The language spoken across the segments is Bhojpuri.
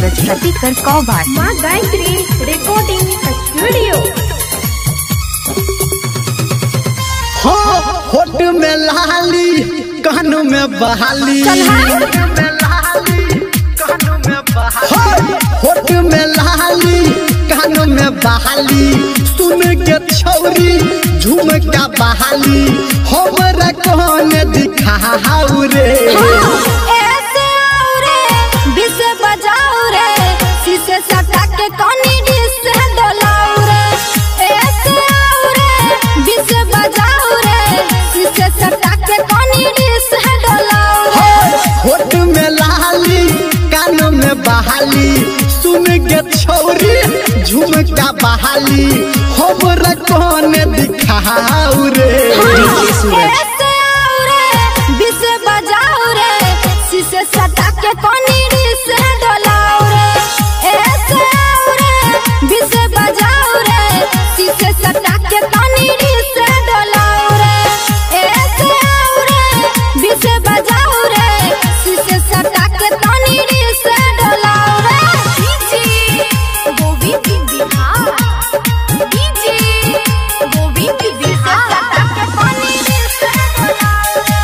सूरज प्रतिकर कौभार माँ गायत्री रिकॉर्डिंग स्टूडियो। होठ में लाली कानों में बहाली, होठ में लाली कानों में बहाली, सुन के छौरी झुमका बहाली हमरा कौन दिखाऊ रे। ऐसे आओ रे बिस बजाओ रे, शीशे सटा के कोनी डिस डोलाओ रे। ऐसे आओ रे बिस बजाओ रे, शीशे सटा के कोनी डिस डोलाओ रे। होठ में लाली कानों में बहाली, सुन के छौरी झुमका बहाली हमरा कौन दिखाऊ रे। ऐसे आओ रे बिस बजाओ रे, शीशे सटा के कोनी डिस डोलाओ रे। ऐसे आओ रे बिस बजाओ रे, शीशे सटा के कोनी डिस डोलाओ रे। ऐसे आओ रे बिस बजाओ रे, शीशे सटा के कोनी डिस डोलाओ रे। डीजे गोविंद बिहार, डीजे गोविंद बिहार सटा के कोनी डिस डोलाओ रे।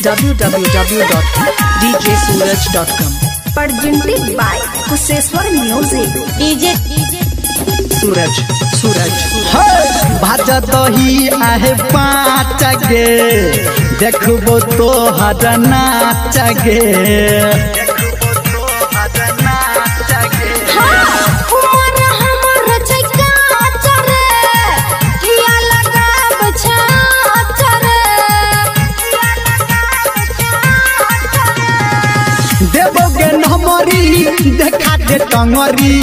www.djsuraj.com Presented by Kusheshwar music. DJ Suraj Suraj भजत ही आहे पाँच गे, देखबो तो हर नाच गे। उमर हमर चैका चरे, किया लगाब छाचरे। देवोगे नमरी देखा दे टंगरी,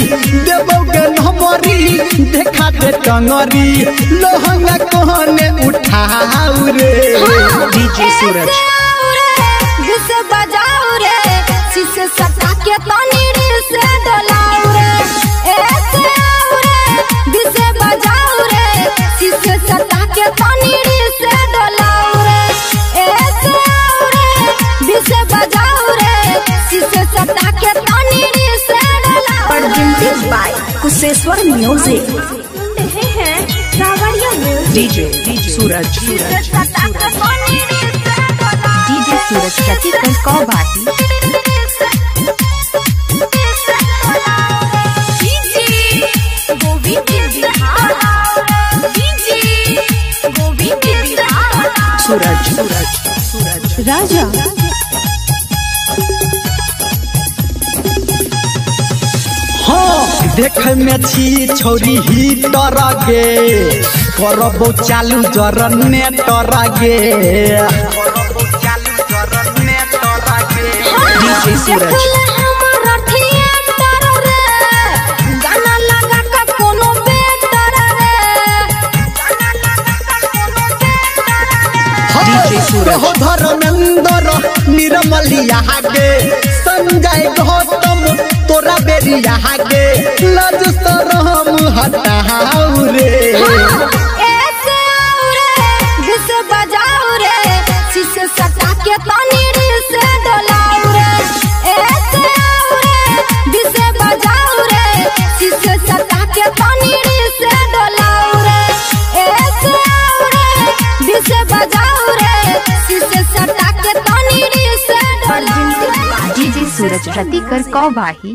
देवोगे नमरी देखा दे टंगरी, लोहंगा कोने उठाऊ रे। डीजे सूरज बिस बजाओ रे, शीशे सटा के तनी डिस डोलाओ रे। ऐसे आओ रे बिस बजाओ रे, शीशे सटा के तनी डिस डोलाओ रे। ऐसे आओ रे बिस बजाओ रे, शीशे सटा के तनी डिस डोलाओ। Presented by Kusheshwar music. सुन रहे हैं सावरिया म्यूजिक। डीजे सूरज शीशे सूरज सटा के तनी डिस डोलाओ। डीजे सूरज प्रतिकर कौभार सूरज सूरज सूरज राजा हाँ देख में छी छौरी ही डरा गे, करबो चालू जरने डरा गे। डीजे सूरज धर्मेंद्र निर्मलिया गे, संजय गौतम तोरा बेरिया गे, लज शरम हटाऊ रे। ऐसे आओ रे बिस बजाओ रे, शीशे सटा के तनी डिस डोलाओ रे। ऐसे आओ रे बिस बजाओ रे, शीशे सटा के तनी डिस डोलाओ रे। ऐसे आओ रे बिस बजाओ रे, शीशे सटा के तनी डिस डोलाओ रे। डीजे सूरज प्रतिकर कौभाही